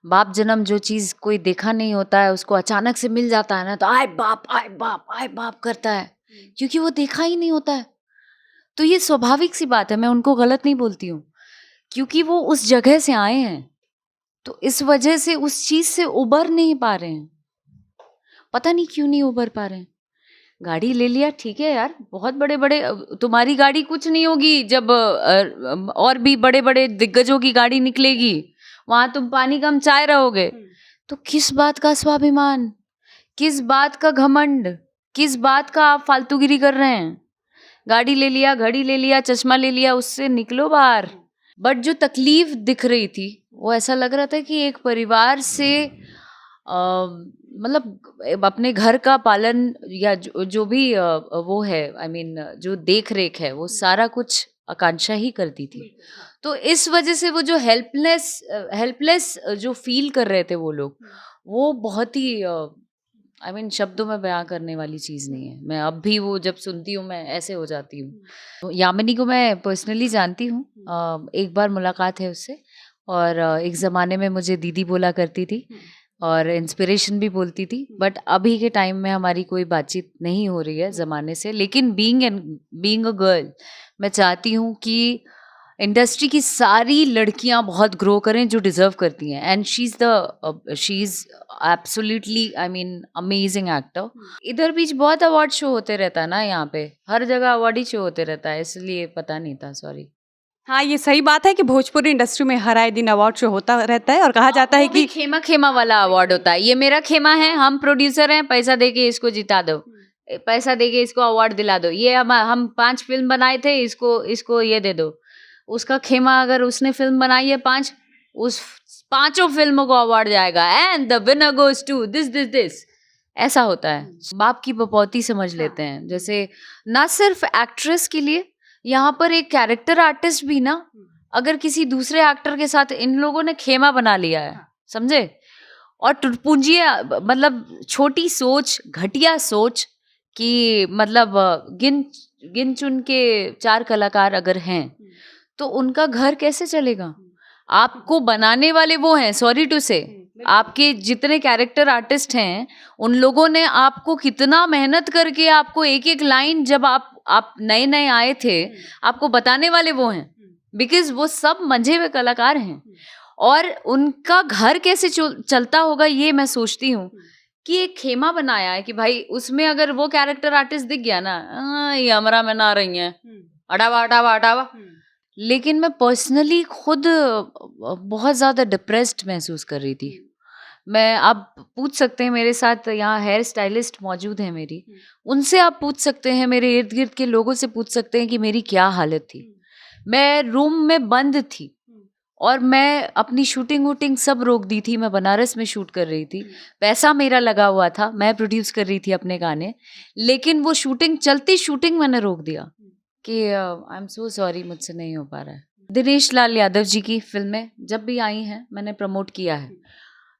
बाप जन्म जो चीज़ कोई देखा नहीं होता है उसको अचानक से मिल जाता है ना, तो आए बाप आए बाप आए बाप करता है, क्योंकि वो देखा ही नहीं होता है। तो ये स्वाभाविक सी बात है, मैं उनको गलत नहीं बोलती हूँ, क्योंकि वो उस जगह से आए हैं, तो इस वजह से उस चीज़ से उबर नहीं पा रहे हैं। पता नहीं क्यों नहीं उबर पा रहे हैं। गाड़ी ले लिया, ठीक है यार, बहुत बड़े बड़े, तुम्हारी गाड़ी कुछ नहीं होगी जब और भी बड़े बड़े दिग्गजों की गाड़ी निकलेगी, वहां तुम पानी कम चाय रहोगे। तो किस बात का स्वाभिमान, किस बात का घमंड, किस बात का आप फालतूगिरी कर रहे हैं? गाड़ी ले लिया, घड़ी ले लिया, चश्मा ले लिया, उससे निकलो बाहर। बट जो तकलीफ दिख रही थी वो ऐसा लग रहा था कि एक परिवार से मतलब अपने घर का पालन या जो भी वो है, आई मीन जो देख रेख है, वो सारा कुछ आकांक्षा ही करती थी। तो इस वजह से वो जो हेल्पलेस जो फील कर रहे थे वो लोग, वो बहुत ही आई मीन शब्दों में बयां करने वाली चीज़ नहीं है। मैं अब भी वो जब सुनती हूँ मैं ऐसे हो जाती हूँ। तो यामिनी को मैं पर्सनली जानती हूँ, एक बार मुलाकात है उससे, और एक ज़माने में मुझे दीदी बोला करती थी और इंस्पिरेशन भी बोलती थी। बट अभी के टाइम में हमारी कोई बातचीत नहीं हो रही है ज़माने से, लेकिन बीइंग अ गर्ल मैं चाहती हूँ कि इंडस्ट्री की सारी लड़कियां बहुत ग्रो करें जो डिजर्व करती हैं, and she is absolutely I mean amazing actor. इधर बीच बहुत अवार्ड शो होते रहता है ना, यहाँ पे हर जगह अवार्ड ही शो होते रहता है, इसलिए पता नहीं था, सॉरी। हाँ, ये सही बात है कि भोजपुरी इंडस्ट्री में हर आए दिन अवार्ड शो होता रहता है और कहा जाता है वो भी कि खेमा खेमा वाला अवार्ड होता है, ये मेरा खेमा है, हम प्रोड्यूसर हैं, पैसा दे के इसको जिता दो, पैसा दे के इसको अवार्ड दिला दो, ये हम 5 फिल्म बनाए थे, इसको इसको ये दे दो। उसका खेमा अगर उसने फिल्म बनाई है 5, उस 5 फिल्मों को अवार्ड जाएगा, and the winner goes to this this this. ऐसा होता है, बाप की बपौती समझ लेते हैं। जैसे ना सिर्फ एक्ट्रेस के लिए, यहाँ पर एक कैरेक्टर आर्टिस्ट भी ना, अगर किसी दूसरे एक्टर के साथ इन लोगों ने खेमा बना लिया है, समझे? और टुटपुंजिए मतलब छोटी सोच, घटिया सोच कि मतलब गिन गिन चुन के 4 कलाकार अगर हैं तो उनका घर कैसे चलेगा? आपको बनाने वाले वो हैं, सॉरी टू से, आपके जितने कैरेक्टर आर्टिस्ट हैं उन लोगों ने आपको कितना मेहनत करके आपको एक एक लाइन, जब आप नए नए आए थे, आपको बताने वाले वो हैं, बिकॉज वो सब मंझे हुए कलाकार हैं। और उनका घर कैसे चलता होगा ये मैं सोचती हूँ कि एक खेमा बनाया है कि भाई उसमें अगर वो कैरेक्टर आर्टिस्ट दिख गया ना, ये हमरा में ना रही है, हटावा हटावा हटावा। लेकिन मैं पर्सनली खुद बहुत ज़्यादा डिप्रेस्ड महसूस कर रही थी। मैं, आप पूछ सकते हैं, मेरे साथ यहाँ हेयर स्टाइलिस्ट मौजूद है मेरी, उनसे आप पूछ सकते हैं, मेरे इर्द गिर्द के लोगों से पूछ सकते हैं कि मेरी क्या हालत थी। मैं रूम में बंद थी और मैं अपनी शूटिंग वूटिंग सब रोक दी थी। मैं बनारस में शूट कर रही थी, पैसा मेरा लगा हुआ था, मैं प्रोड्यूस कर रही थी अपने गाने, लेकिन वो शूटिंग चलती शूटिंग मैंने रोक दिया कि आई एम सो सॉरी, मुझसे नहीं हो पा रहा है। दिनेश लाल यादव जी की फिल्में जब भी आई हैं मैंने प्रमोट किया है।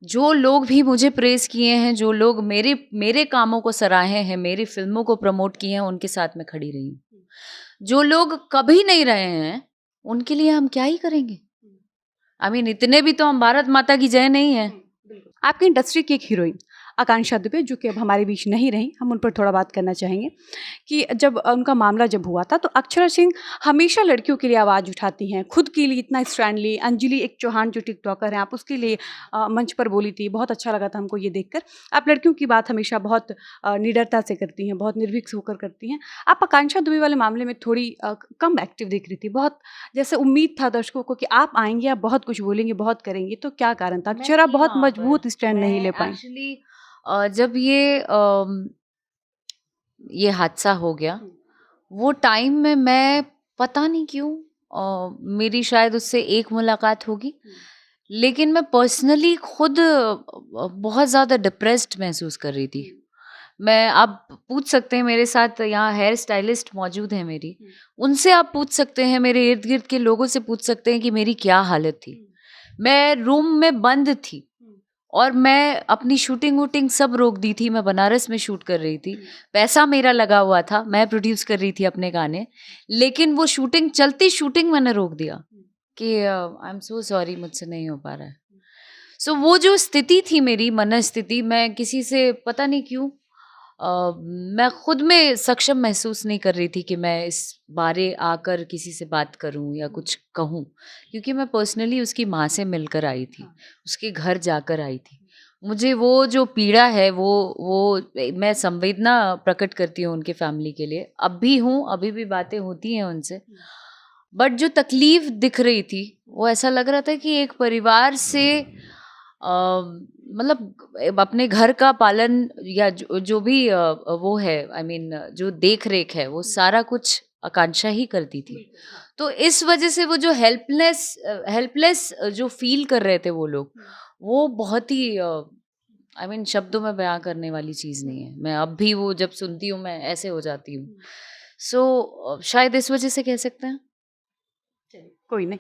जो लोग भी मुझे प्रेज किए हैं, जो लोग मेरे मेरे कामों को सराहे हैं, मेरी फिल्मों को प्रमोट किए हैं, उनके साथ मैं खड़ी रही हूँ। जो लोग कभी नहीं रहे हैं उनके लिए हम क्या ही करेंगे? आई मीन इतने भी तो हम भारत माता की जय नहीं है। आपकी इंडस्ट्री की एक हीरोइन आकांक्षा दुबे, जो कि अब हमारे बीच नहीं रही, हम उन पर थोड़ा बात करना चाहेंगे कि जब उनका मामला जब हुआ था तो अक्षरा सिंह हमेशा लड़कियों के लिए आवाज़ उठाती हैं, खुद के लिए इतना स्टैंडली। अंजलि एक चौहान जो टिकटॉकर हैं, आप उसके लिए मंच पर बोली थी, बहुत अच्छा लगा था हमको ये देखकर। आप लड़कियों की बात हमेशा बहुत निडरता से करती हैं, बहुत निर्भीक होकर करती हैं। आप आकांक्षा दुबे वाले मामले में थोड़ी कम एक्टिव दिख रही थी, बहुत जैसे उम्मीद था दर्शकों को कि आप आएंगे, आप बहुत कुछ बोलेंगे, बहुत करेंगे, तो क्या कारण था? अक्षरा बहुत मजबूत स्टैंड नहीं ले पाई। एक्चुअली जब ये हादसा हो गया, वो टाइम में मैं पता नहीं क्यों, मेरी शायद उससे एक मुलाकात होगी, लेकिन मैं पर्सनली खुद बहुत ज़्यादा डिप्रेस्ड महसूस कर रही थी। मैं, आप पूछ सकते हैं, मेरे साथ यहाँ हेयर स्टाइलिस्ट मौजूद है मेरी, उनसे आप पूछ सकते हैं, मेरे इर्द गिर्द के लोगों से पूछ सकते हैं कि मेरी क्या हालत थी। मैं रूम में बंद थी और मैं अपनी शूटिंग वूटिंग सब रोक दी थी। मैं बनारस में शूट कर रही थी, पैसा मेरा लगा हुआ था, मैं प्रोड्यूस कर रही थी अपने गाने, लेकिन वो शूटिंग चलती शूटिंग मैंने रोक दिया कि आई एम सो सॉरी, मुझसे नहीं हो पा रहा है। सो वो जो स्थिति थी मेरी मनस्थिति, मैं किसी से पता नहीं क्यों मैं खुद में सक्षम महसूस नहीं कर रही थी कि मैं इस बारे आकर किसी से बात करूं या कुछ कहूं, क्योंकि मैं पर्सनली उसकी माँ से मिलकर आई थी, उसके घर जाकर आई थी। मुझे वो जो पीड़ा है वो मैं संवेदना प्रकट करती हूँ उनके फैमिली के लिए, अब भी हूँ, अभी भी बातें होती हैं उनसे। बट जो तकलीफ दिख रही थी वो ऐसा लग रहा था कि एक परिवार से मतलब अपने घर का पालन या जो भी वो है, आई मीन जो देख रेख है, वो सारा कुछ आकांक्षा ही करती थी। तो इस वजह से वो जो हेल्पलेस जो फील कर रहे थे वो लोग, वो बहुत ही आई मीन शब्दों में बयां करने वाली चीज़ नहीं है। मैं अब भी वो जब सुनती हूँ मैं ऐसे हो जाती हूँ। सो शायद इस वजह से कह सकते हैं। कोई नहीं,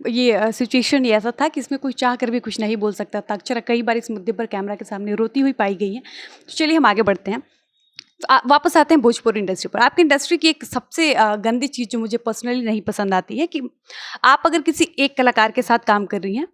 ये सिचुएशन ही ऐसा था कि इसमें कोई चाह कर भी कुछ नहीं बोल सकता था। अक्षरा कई बार इस मुद्दे पर कैमरा के सामने रोती हुई पाई गई हैं। तो चलिए हम आगे बढ़ते हैं। तो वापस आते हैं भोजपुरी इंडस्ट्री पर। आपकी इंडस्ट्री की एक सबसे गंदी चीज़ जो मुझे पर्सनली नहीं पसंद आती है कि आप अगर किसी एक कलाकार के साथ काम कर रही हैं,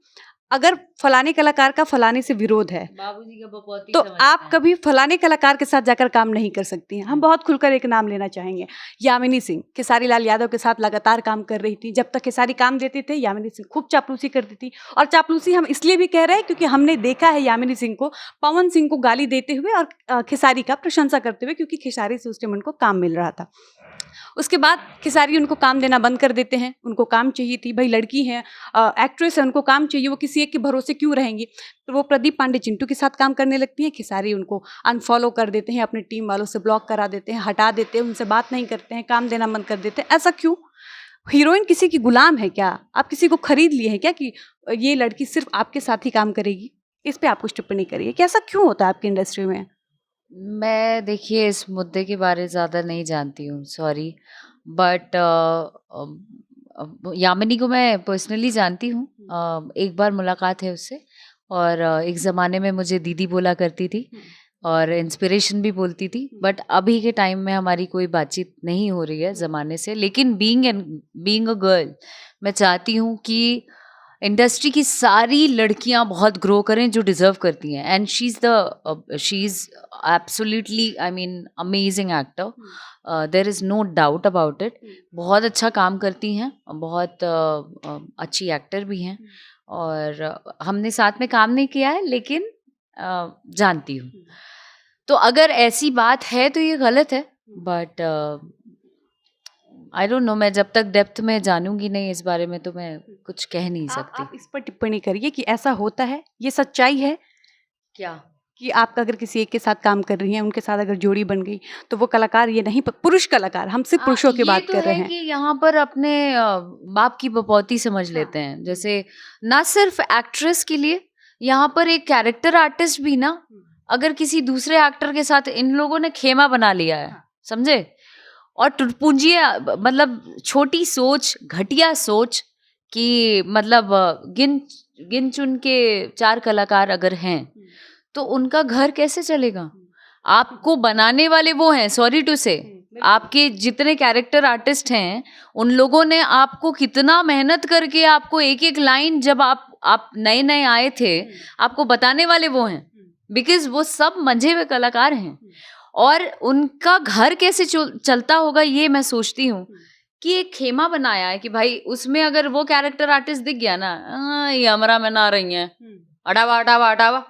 अगर फलाने कलाकार का फलाने से विरोध है बाबूजी का बपौती तो समझते आप हैं। कभी फलाने कलाकार के साथ जाकर काम नहीं कर सकती हैं। हम बहुत खुलकर एक नाम लेना चाहेंगे, यामिनी सिंह खेसारी लाल यादव के साथ लगातार काम कर रही थी। जब तक खेसारी काम देते थे यामिनी सिंह खूब चापलूसी करती थी, और चापलूसी हम इसलिए भी कह रहे हैं क्योंकि हमने देखा है यामिनी सिंह को पवन सिंह को गाली देते हुए और खेसारी का प्रशंसा करते हुए, क्योंकि खेसारी से उस टाइम उनको काम मिल रहा था। उसके बाद खेसारी उनको काम देना बंद कर देते हैं। उनको काम चाहिए थी, भाई लड़की हैं, एक्ट्रेस है, उनको काम चाहिए, वो किसी एक के भरोसे क्यों रहेंगी। तो वो प्रदीप पांडे चिंटू के साथ काम करने लगती हैं। खेसारी उनको अनफॉलो कर देते हैं, अपनी टीम वालों से ब्लॉक करा देते हैं, हटा देते हैं, उनसे बात नहीं करते हैं, काम देना बंद कर देते हैं। ऐसा क्यों? हीरोइन किसी की गुलाम है क्या? आप किसी को खरीद लिए हैं क्या कि ये लड़की सिर्फ आपके साथ ही काम करेगी? इस पे आप कुछ टिप्पणी करिए कि ऐसा क्यों होता है आपकी इंडस्ट्री में? मैं देखिए इस मुद्दे के बारे ज़्यादा नहीं जानती हूँ, सॉरी। बट यामिनी को मैं पर्सनली जानती हूँ। एक बार मुलाकात है उससे, और एक ज़माने में मुझे दीदी बोला करती थी और इंस्पिरेशन भी बोलती थी। बट अभी के टाइम में हमारी कोई बातचीत नहीं हो रही है ज़माने से। लेकिन बीइंग अ गर्ल, मैं चाहती हूँ कि इंडस्ट्री की सारी लड़कियां बहुत ग्रो करें जो डिजर्व करती हैं। And she is absolutely, I mean amazing actor, there is no doubt about it. बहुत अच्छा काम करती हैं, बहुत अच्छी एक्टर भी हैं। और हमने साथ में काम नहीं किया है, लेकिन जानती हूँ। तो अगर ऐसी बात है तो ये गलत है, बट आई डोंट नो, मैं जब तक डेप्थ में जानूंगी नहीं इस बारे में तो मैं कुछ कह नहीं सकती। आप इस पर टिप्पणी करिए कि ऐसा होता है, ये सच्चाई है क्या? कि आप अगर किसी एक के साथ काम कर रही हैं, उनके साथ अगर जोड़ी बन गई तो वो कलाकार ये नहीं, पुरुष कलाकार, हम सिर्फ पुरुषों की बात कर रहे ये हैं। तो है कि यहाँ पर अपने बाप की बपौती समझ लेते हैं। जैसे ना सिर्फ एक्ट्रेस के लिए, यहाँ पर एक कैरेक्टर आर्टिस्ट भी ना, अगर किसी दूसरे एक्टर के साथ, इन लोगों ने खेमा बना लिया है, समझे? और टुटपुंजिए, मतलब छोटी सोच, घटिया सोच कि मतलब गिन गिन चुन के 4 कलाकार अगर हैं तो उनका घर कैसे चलेगा? आपको बनाने वाले वो हैं, सॉरी टू से, आपके जितने कैरेक्टर आर्टिस्ट हैं उन लोगों ने आपको कितना मेहनत करके आपको एक एक लाइन, जब आप नए नए आए थे, आपको बताने वाले वो हैं, बिकॉज वो सब मंझे हुए कलाकार हैं। और उनका घर कैसे चलता होगा ये मैं सोचती हूँ कि एक खेमा बनाया है कि भाई उसमें अगर वो कैरेक्टर आर्टिस्ट दिख गया ना, ये हमरा में ना रही है, हटावा हटावा हटावा।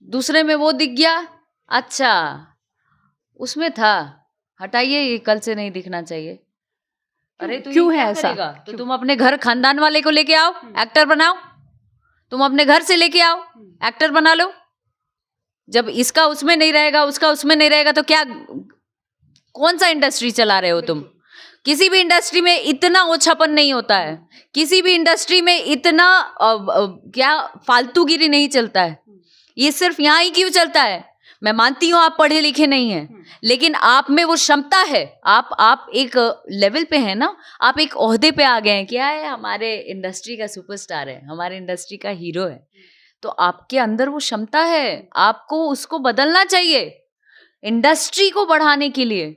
दूसरे में वो दिख गया, अच्छा उसमें था, हटाइए, ये कल से नहीं दिखना चाहिए। अरे तो क्यों ये है क्या ऐसा? करेगा? तो तुम अपने घर खानदान वाले को लेके आओ, एक्टर बनाओ। तुम अपने घर से लेके आओ, एक्टर बना लो। जब इसका उसमें नहीं रहेगा, उसका उसमें नहीं रहेगा, तो क्या, कौन सा इंडस्ट्री चला रहे हो तुम? किसी भी इंडस्ट्री में इतना ओछापन नहीं होता है, किसी भी इंडस्ट्री में इतना क्या फालतूगिरी नहीं चलता है। ये सिर्फ यहाँ ही क्यों चलता है? मैं मानती हूँ आप पढ़े लिखे नहीं हैं, लेकिन आप में वो क्षमता है, आप एक लेवल पे हैं ना, आप एक ओहदे पे आ गए हैं, क्या है, हमारे इंडस्ट्री का सुपरस्टार है, हमारे इंडस्ट्री का हीरो है। तो आपके अंदर वो क्षमता है, आपको उसको बदलना चाहिए इंडस्ट्री को बढ़ाने के लिए।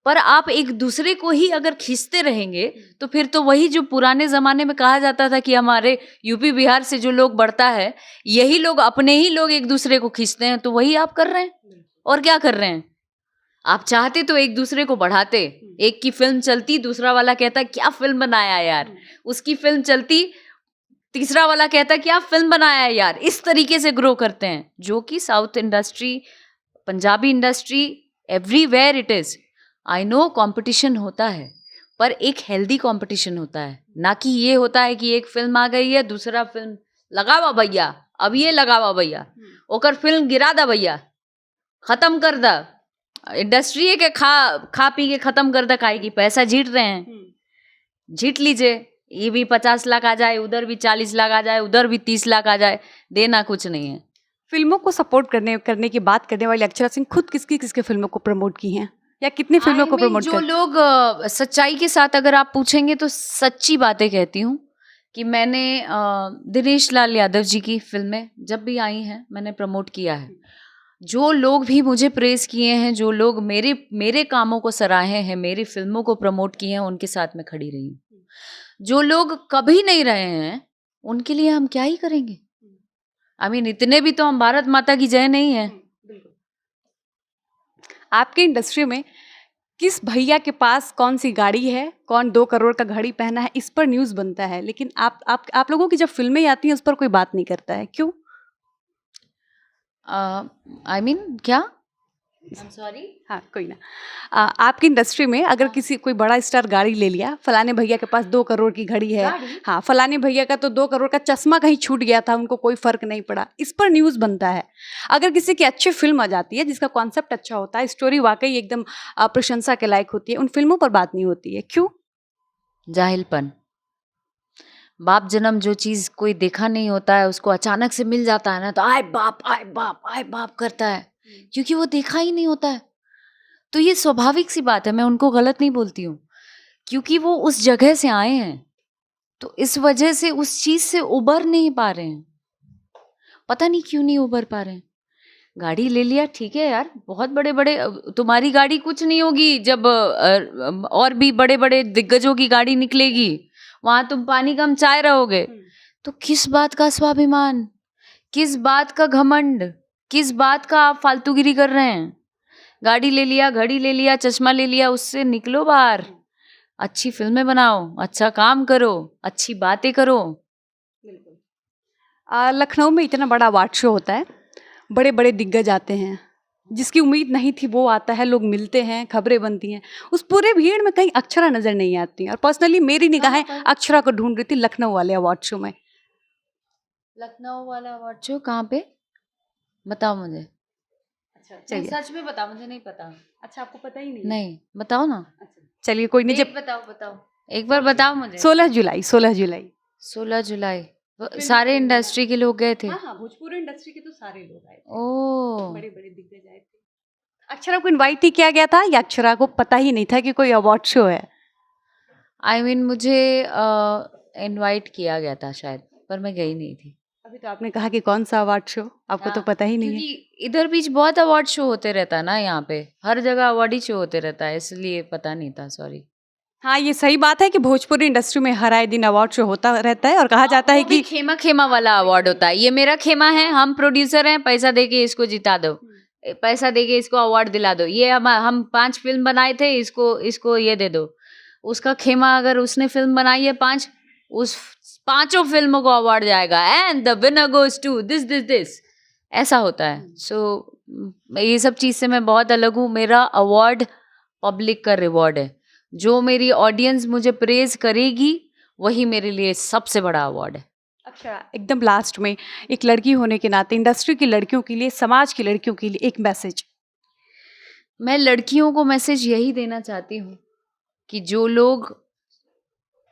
पर आप एक दूसरे को ही अगर खींचते रहेंगे तो फिर तो वही जो पुराने जमाने में कहा जाता था कि हमारे यूपी बिहार से जो लोग बढ़ता है, यही लोग अपने ही लोग एक दूसरे को खींचते हैं, तो वही आप कर रहे हैं। और क्या कर रहे हैं? आप चाहते तो एक दूसरे को बढ़ाते, एक की फिल्म चलती, दूसरा वाला कहता क्या फिल्म बनाया यार, उसकी फिल्म चलती, तीसरा वाला कहता क्या फिल्म बनाया यार। इस तरीके से ग्रो करते हैं, जो कि south industry, Punjabi industry, everywhere it is. I know competition होता है, पर एक हेल्दी कंपटीशन होता है, ना कि ये होता है कि एक फिल्म आ गई है, दूसरा फिल्म लगावा भैया, अब ये लगावा भैया, ओकर फिल्म गिरा दा भैया, खत्म कर दा। इंडस्ट्री है कि खा पी के खत्म कर दा, काहे की पैसा जीत रहे हैं, जीत लीजिए। ये भी 50 लाख आ जाए, उधर भी 40 लाख आ जाए, उधर भी 30 लाख आ जाए, देना कुछ नहीं है। फिल्मों को सपोर्ट करने की बात करने वाली अक्षरा सिंह खुद किसकी फिल्मों को प्रमोट की हैं, या कितनी फिल्मों को प्रमोट जो लोग सच्चाई के साथ अगर आप पूछेंगे तो सच्ची बातें कहती हूँ कि मैंने दिनेश लाल यादव जी की फिल्में जब भी आई हैं मैंने प्रमोट किया है। जो लोग भी मुझे प्रेज किए हैं, जो लोग मेरे कामों को सराहे हैं, मेरी फिल्मों को प्रमोट किए हैं, उनके साथ मैं खड़ी रही हूँ। जो लोग कभी नहीं रहे हैं उनके लिए हम क्या ही करेंगे। इतने भी तो हम भारत माता की जय नहीं है। आपके इंडस्ट्री में किस भैया के पास कौन सी गाड़ी है, कौन 2 करोड़ का घड़ी पहना है, इस पर न्यूज़ बनता है, लेकिन आप लोगों की जब फिल्में आती हैं उस पर कोई बात नहीं करता है, क्यों? क्या? सॉरी। हाँ, कोई ना। आपकी इंडस्ट्री में अगर कोई बड़ा स्टार गाड़ी ले लिया, फलाने भैया के पास 2 करोड़ की घड़ी है, हाँ, फलाने भैया का तो 2 करोड़ का चश्मा कहीं छूट गया था, उनको कोई फर्क नहीं पड़ा, इस पर न्यूज़ बनता है। अगर किसी की अच्छी फिल्म आ जाती है जिसका कॉन्सेप्ट अच्छा होता है, स्टोरी वाकई एकदम प्रशंसा के लायक होती है, उन फिल्मों पर बात नहीं होती है, क्यों? जाहिलपन। बाप जन्म जो चीज कोई देखा नहीं होता है उसको अचानक से मिल जाता है ना, तो आए बाप आए बाप आए बाप करता है, क्योंकि वो देखा ही नहीं होता है। तो ये स्वाभाविक सी बात है, मैं उनको गलत नहीं बोलती हूँ, क्योंकि वो उस जगह से आए हैं, तो इस वजह से उस चीज से उबर नहीं पा रहे हैं। पता नहीं क्यों नहीं उबर पा रहे हैं। गाड़ी ले लिया, ठीक है यार, बहुत बड़े बड़े, तुम्हारी गाड़ी कुछ नहीं होगी जब और भी बड़े बड़े दिग्गजों की गाड़ी निकलेगी, वहां तुम पानी कम चाय रहोगे। तो किस बात का स्वाभिमान, किस बात का घमंड, किस बात का आप फालतूगिरी कर रहे हैं? गाड़ी ले लिया, घड़ी ले लिया, चश्मा ले लिया, उससे निकलो बाहर, अच्छी फिल्में बनाओ, अच्छा काम करो, अच्छी बातें करो। लखनऊ में इतना बड़ा अवार्ड शो होता है, बड़े बड़े दिग्गज आते हैं, जिसकी उम्मीद नहीं थी वो आता है, लोग मिलते हैं, खबरें बनती हैं, उस पूरे भीड़ में कहीं अक्षरा नज़र नहीं आती। और पर्सनली मेरी निगाहें अक्षरा को ढूंढ रही थी लखनऊ वाले अवार्ड शो में। लखनऊ वाला अवार्ड शो कहाँ पे, बताओ मुझे। अच्छा, चलिए, सच में बताओ, मुझे नहीं पता। अच्छा, आपको पता ही नहीं? नहीं, बताओ ना। चलिए, कोई नहीं, जब बताओ एक बार बताओ मुझे। 16 जुलाई 16 जुलाई सारे इंडस्ट्री के लोग गए थे। हाँ, भोजपुरी इंडस्ट्री के तो सारे लोग आए थे, ओ, बड़े बड़े दिग्गज आए थे। अक्षरा को इनवाइट ही किया गया था या अक्षरा को पता ही नहीं था कि कोई अवार्ड शो है? मुझे इनवाइट किया गया था शायद, पर मैं गई नहीं थी। अभी तो आपने कहा कि कौन सा अवार्ड शो, आपको तो पता ही नहीं है। क्योंकि इधर बीच बहुत अवार्ड शो होते रहता है ना, यहाँ पे हर जगह अवार्ड ही शो होते रहता है, इसलिए पता नहीं था, सॉरी। हाँ, ये सही बात है कि भोजपुरी इंडस्ट्री में हर आए दिन अवार्ड शो होता रहता है, और कहा जाता है कि खेमा खेमा वाला अवार्ड होता है। ये मेरा खेमा है, हम प्रोड्यूसर हैं, पैसा देके इसको जिता दो, पैसा देके इसको अवार्ड दिला दो। ये हम 5 फिल्म बनाए थे, इसको ये दे दो। उसका खेमा, अगर उसने फिल्म बनाई है 5, उस 5 फिल्मों को अवार्ड जाएगा, and the winner goes to this, ऐसा होता है। सो ये सब चीज़ से मैं बहुत अलग हूँ। मेरा अवार्ड पब्लिक का रिवॉर्ड है, जो मेरी ऑडियंस मुझे प्रेज करेगी वही मेरे लिए सबसे बड़ा अवार्ड है। अच्छा, एकदम लास्ट में, एक लड़की होने के नाते इंडस्ट्री की लड़कियों के लिए, समाज की लड़कियों के लिए एक मैसेज। मैं लड़कियों को मैसेज यही देना चाहती हूँ कि जो लोग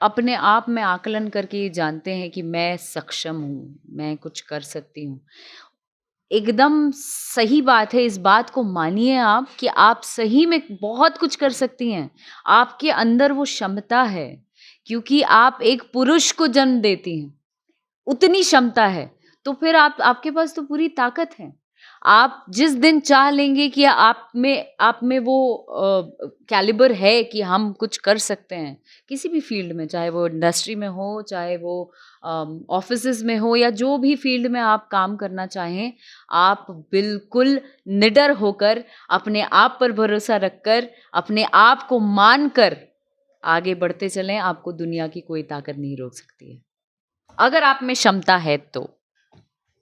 अपने आप में आकलन करके जानते हैं कि मैं सक्षम हूँ, मैं कुछ कर सकती हूँ, एकदम सही बात है, इस बात को मानिए आप कि आप सही में बहुत कुछ कर सकती हैं। आपके अंदर वो क्षमता है, क्योंकि आप एक पुरुष को जन्म देती हैं, उतनी क्षमता है, तो फिर आपके पास तो पूरी ताकत है। आप जिस दिन चाह लेंगे कि आप में वो कैलिबर है कि हम कुछ कर सकते हैं किसी भी फील्ड में, चाहे वो इंडस्ट्री में हो, चाहे वो ऑफिसेज में हो, या जो भी फील्ड में आप काम करना चाहें, आप बिल्कुल निडर होकर, अपने आप पर भरोसा रखकर, अपने आप को मानकर आगे बढ़ते चलें। आपको दुनिया की कोई ताकत नहीं रोक सकती है, अगर आप में क्षमता है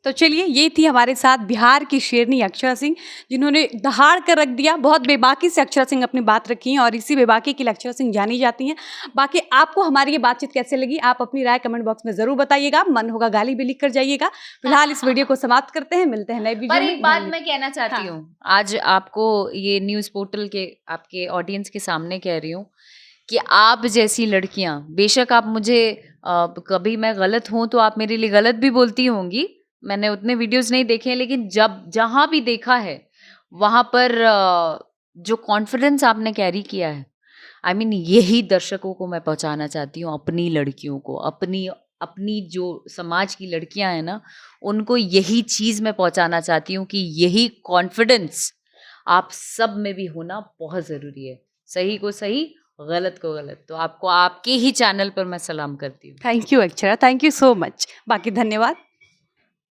तो चलिए, ये थी हमारे साथ बिहार की शेरनी अक्षरा सिंह, जिन्होंने दहाड़ कर रख दिया। बहुत बेबाकी से अक्षरा सिंह अपनी बात रखी हैं और इसी बेबाकी के लिए अक्षरा सिंह जानी जाती हैं। बाकी आपको हमारी ये बातचीत कैसे लगी, आप अपनी राय कमेंट बॉक्स में ज़रूर बताइएगा। मन होगा गाली भी लिख कर जाइएगा। फिलहाल इस वीडियो को समाप्त करते हैं, मिलते हैं नए वीडियो पर में। एक बात मैं कहना चाहती हूँ, आज आपको ये न्यूज़ पोर्टल के आपके ऑडियंस के सामने कह रही हूँ कि आप जैसी लड़कियां, बेशक आप मुझे कभी मैं गलत हूँ तो आप मेरे लिए गलत भी बोलती होंगी, मैंने उतने वीडियोस नहीं देखे हैं, लेकिन जब जहाँ भी देखा है वहाँ पर जो कॉन्फिडेंस आपने कैरी किया है, आई मीन यही दर्शकों को मैं पहुँचाना चाहती हूँ, अपनी लड़कियों को, अपनी अपनी जो समाज की लड़कियां हैं ना, उनको यही चीज़ मैं पहुँचाना चाहती हूँ कि यही कॉन्फिडेंस आप सब में भी होना बहुत ज़रूरी है। सही को सही, गलत को गलत। तो आपको आपके ही चैनल पर मैं सलाम करती हूँ। Thank you Akshara, thank you so much. बाकी धन्यवाद।